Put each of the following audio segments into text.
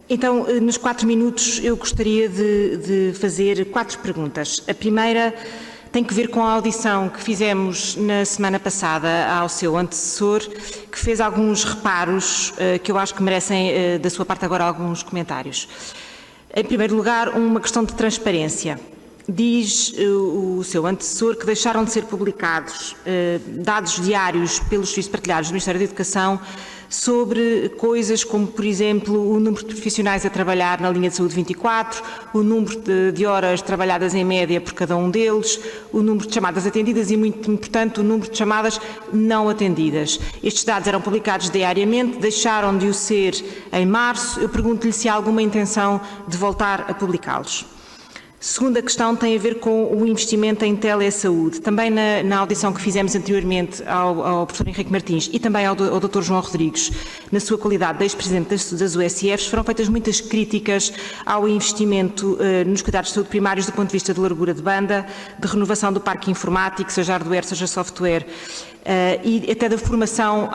Então, nos 4 minutos, eu gostaria de fazer 4 perguntas. A primeira tem que ver com a audição que fizemos na semana passada ao seu antecessor, que fez alguns reparos que eu acho que merecem, da sua parte agora, alguns comentários. Em primeiro lugar, uma questão de transparência. Diz o seu antecessor que deixaram de ser publicados dados diários pelos serviços partilhados do Ministério da Educação sobre coisas como, por exemplo, o número de profissionais a trabalhar na linha de saúde 24, o número de horas trabalhadas em média por cada um deles, o número de chamadas atendidas e, muito importante, o número de chamadas não atendidas. Estes dados eram publicados diariamente, deixaram de o ser em março. Eu pergunto-lhe se há alguma intenção de voltar a publicá-los. Segunda questão tem a ver com o investimento em telesaúde. Também na audição que fizemos anteriormente ao professor Henrique Martins e também ao Dr. João Rodrigues, na sua qualidade de ex-presidente das USFs, foram feitas muitas críticas ao investimento nos cuidados de saúde primários do ponto de vista de largura de banda, de renovação do parque informático, seja hardware, seja software, e até da formação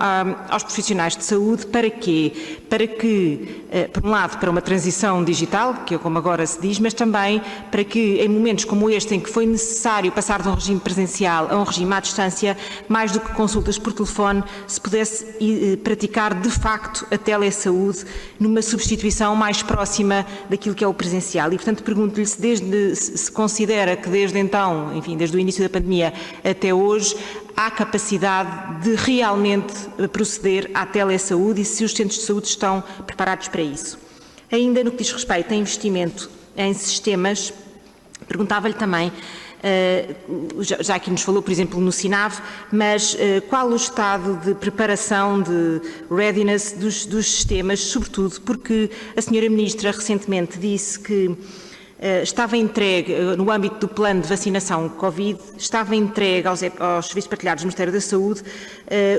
aos profissionais de saúde. Para quê? Para que, por um lado, para uma transição digital, que é como agora se diz, mas também para que, em momentos como este, em que foi necessário passar de um regime presencial a um regime à distância, mais do que consultas por telefone, se pudesse praticar de facto a telesaúde numa substituição mais próxima daquilo que é o presencial. E, portanto, pergunto-lhe se considera que desde então, enfim, desde o início da pandemia até hoje, há capacidade de realmente proceder à telesaúde e se os centros de saúde estão preparados para isso. Ainda no que diz respeito a investimento em sistemas, perguntava-lhe também, já aqui nos falou, por exemplo, no SINAV, mas qual o estado de preparação, de readiness dos sistemas, sobretudo porque a senhora Ministra recentemente disse que estava entregue, no âmbito do plano de vacinação Covid, estava entregue aos serviços partilhados do Ministério da Saúde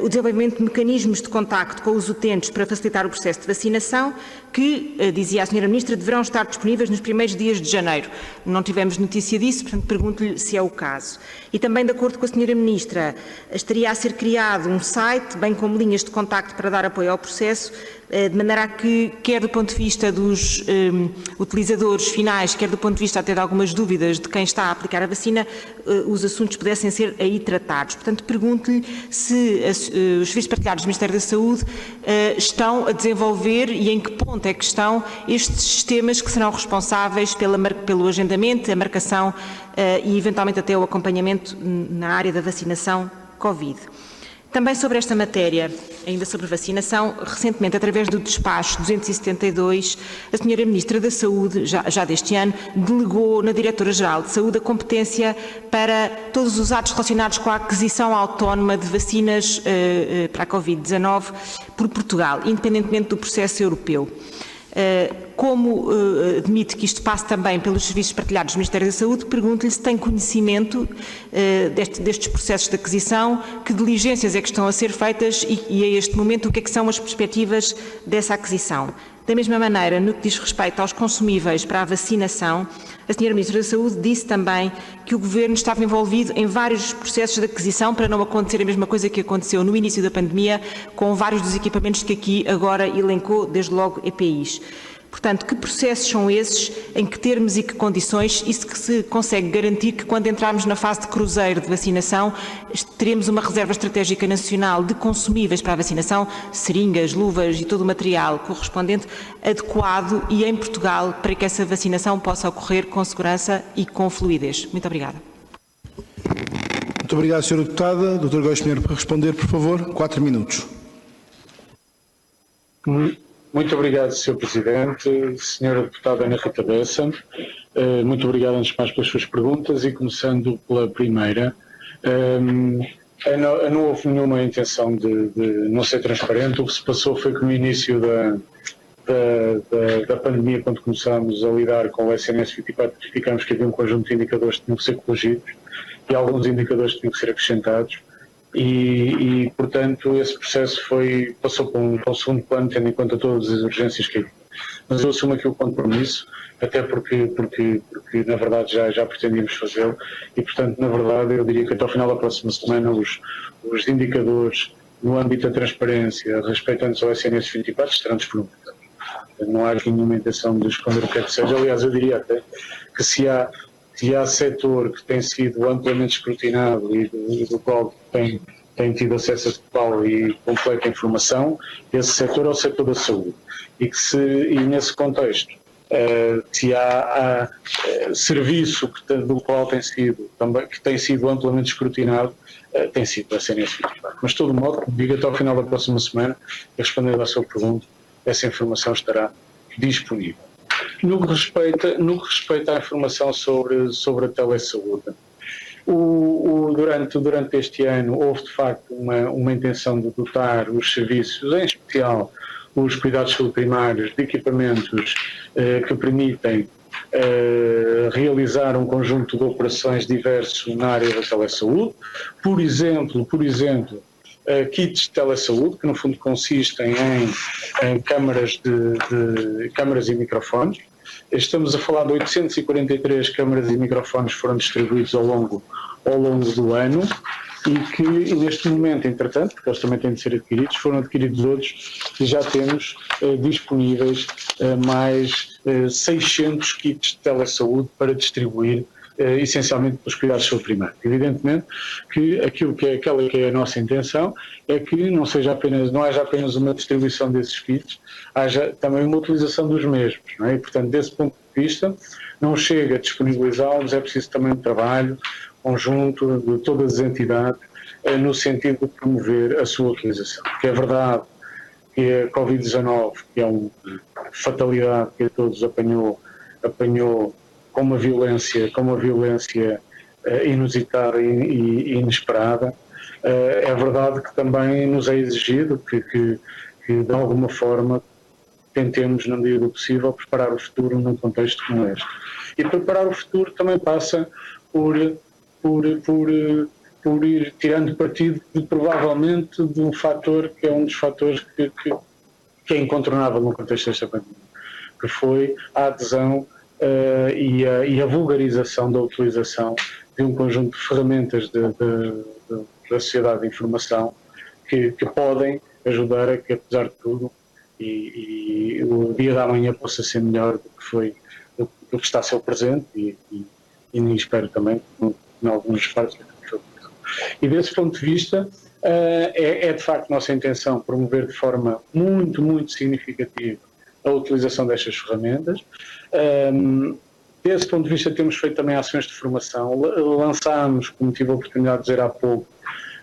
o desenvolvimento de mecanismos de contacto com os utentes para facilitar o processo de vacinação, que, dizia a senhora Ministra, deverão estar disponíveis nos primeiros dias de janeiro. Não tivemos notícia disso, portanto pergunto-lhe se é o caso. E também, de acordo com a senhora Ministra, estaria a ser criado um site, bem como linhas de contacto para dar apoio ao processo, de maneira a que, quer do ponto de vista dos utilizadores finais, quer do ponto de vista até de algumas dúvidas de quem está a aplicar a vacina, os assuntos pudessem ser aí tratados. Portanto, pergunto-lhe se os serviços partilhados do Ministério da Saúde estão a desenvolver e em que ponto é que estão estes sistemas que serão responsáveis pelo agendamento, a marcação e, eventualmente, até o acompanhamento na área da vacinação Covid. Também sobre esta matéria, ainda sobre vacinação, recentemente, através do despacho 272, a senhora Ministra da Saúde, já deste ano, delegou na Diretora-Geral de Saúde a competência para todos os atos relacionados com a aquisição autónoma de vacinas para a Covid-19 por Portugal, independentemente do processo europeu. Como admite que isto passe também pelos serviços partilhados do Ministério da Saúde, pergunto-lhe se tem conhecimento destes processos de aquisição, que diligências é que estão a ser feitas e a este momento o que é que são as perspectivas dessa aquisição. Da mesma maneira, no que diz respeito aos consumíveis para a vacinação, a senhora Ministra da Saúde disse também que o Governo estava envolvido em vários processos de aquisição para não acontecer a mesma coisa que aconteceu no início da pandemia com vários dos equipamentos que aqui agora elencou, desde logo EPIs. Portanto, que processos são esses, em que termos e que condições, e se consegue garantir que quando entrarmos na fase de cruzeiro de vacinação, teremos uma reserva estratégica nacional de consumíveis para a vacinação, seringas, luvas e todo o material correspondente adequado e em Portugal para que essa vacinação possa ocorrer com segurança e com fluidez. Muito obrigada. Muito obrigado, Sra. Deputada. Dr. Góes Pinheiro, para responder, por favor, 4 minutos. Muito obrigado, Sr. Presidente. Sra. Deputada Ana Rita Bessa, muito obrigado antes de mais pelas suas perguntas e começando pela primeira. Não houve nenhuma intenção de não ser transparente. O que se passou foi que no início da pandemia, quando começámos a lidar com o SNS 24, verificámos que havia um conjunto de indicadores que tinham que ser corrigidos e alguns indicadores que tinham que ser acrescentados. E portanto, esse processo passou para um segundo plano, tendo em conta todas as urgências que havia. Mas eu assumo aqui o compromisso, até porque na verdade já pretendíamos fazê-lo, e portanto, na verdade, eu diria que até ao final da próxima semana os indicadores no âmbito da transparência respeitantes ao SNS 24 estarão disponíveis. Não há aqui nenhuma intenção de esconder o que é que seja. Aliás, eu diria até que se há setor que tem sido amplamente escrutinado e do qual tem tido acesso a total e completa informação, esse setor é o setor da saúde. E nesse contexto, se há serviço do qual que tem sido amplamente escrutinado, tem sido a SNS 24. Mas, de todo modo, como digo, até ao final da próxima semana, respondendo à sua pergunta, essa informação estará disponível. No que respeita à informação sobre a telesaúde, durante este ano houve de facto uma intenção de dotar os serviços, em especial os cuidados de saúde primários, de equipamentos que permitem realizar um conjunto de operações diversos na área da telesaúde. Por exemplo, kits de telesaúde, que no fundo consistem em câmaras câmaras e microfones. Estamos a falar de 843 câmaras e microfones que foram distribuídos ao longo do ano e neste momento, entretanto, porque eles também têm de ser adquiridos, foram adquiridos outros e já temos disponíveis mais 600 kits de telesaúde para distribuir essencialmente pelos cuidados de saúde primária. Evidentemente que aquela que é a nossa intenção é que não haja apenas uma distribuição desses kits, haja também uma utilização dos mesmos, não é? E, portanto, desse ponto de vista, não chega a disponibilizá-los, é preciso também um trabalho conjunto de todas as entidades no sentido de promover a sua utilização. Porque é verdade que a Covid-19, que é uma fatalidade que a todos apanhou com uma violência inusitada e inesperada, é verdade que também nos é exigido que de alguma forma tentemos, na medida do possível, preparar o futuro num contexto como este. E preparar o futuro também passa por ir tirando partido provavelmente de um fator que é um dos fatores que é incontornável no contexto desta pandemia, que foi a adesão e a vulgarização da utilização de um conjunto de ferramentas da sociedade de informação que podem ajudar a que, apesar de tudo, e o dia da manhã possa ser melhor do que está a ser o presente e espero também em alguns partes. E desse ponto de vista é de facto nossa intenção promover de forma muito, muito significativa a utilização destas ferramentas. Desse ponto de vista temos feito também ações de formação, lançámos, como tive a oportunidade de dizer há pouco,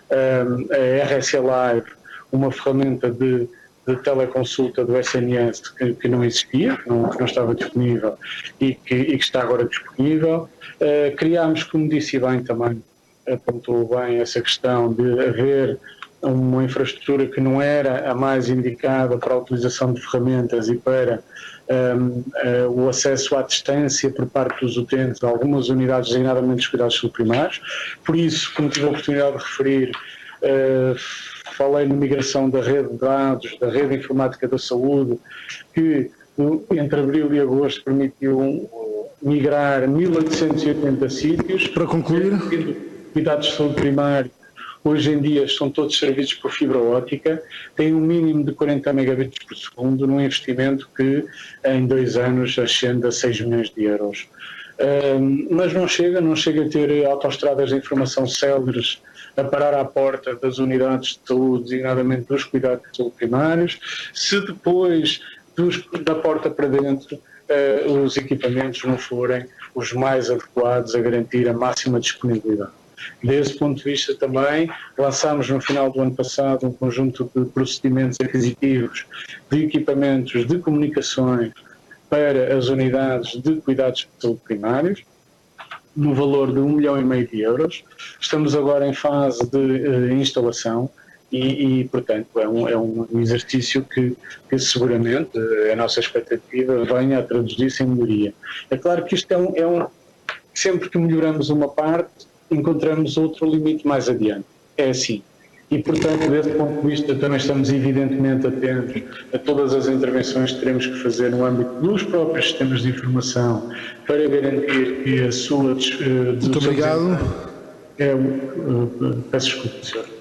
a RSA Live, uma ferramenta de teleconsulta do SNS que não existia, que não estava disponível e que está agora disponível. Criámos, como disse bem também, apontou bem essa questão de haver uma infraestrutura que não era a mais indicada para a utilização de ferramentas e para o acesso à distância por parte dos utentes de algumas unidades, designadamente dos cuidados primários. Por isso, como tive a oportunidade de referir, falei na migração da rede de dados, da rede informática da saúde, que entre abril e agosto permitiu migrar 1.880 sítios. Para concluir, cuidados de saúde primário, hoje em dia são todos servidos por fibra óptica, tem um mínimo de 40 megabits por segundo, num investimento que em 2 anos ascende a 6 milhões de euros. Mas não chega a ter autoestradas de informação céleres a parar à porta das unidades de saúde, designadamente dos cuidados de saúde primários, se depois da porta para dentro os equipamentos não forem os mais adequados a garantir a máxima disponibilidade. Desse ponto de vista também lançámos no final do ano passado um conjunto de procedimentos aquisitivos de equipamentos de comunicações para as unidades de cuidados de saúde primários, no valor de 1,5 milhão de euros. Estamos agora em fase de instalação e portanto, é um exercício que seguramente a nossa expectativa venha a traduzir-se em melhoria. É claro que isto sempre que melhoramos uma parte, encontramos outro limite mais adiante. É assim. E, portanto, desse ponto de vista, também estamos evidentemente atentos a todas as intervenções que teremos que fazer no âmbito dos próprios sistemas de informação para garantir que a sua... Muito obrigado. Peço desculpa, senhor.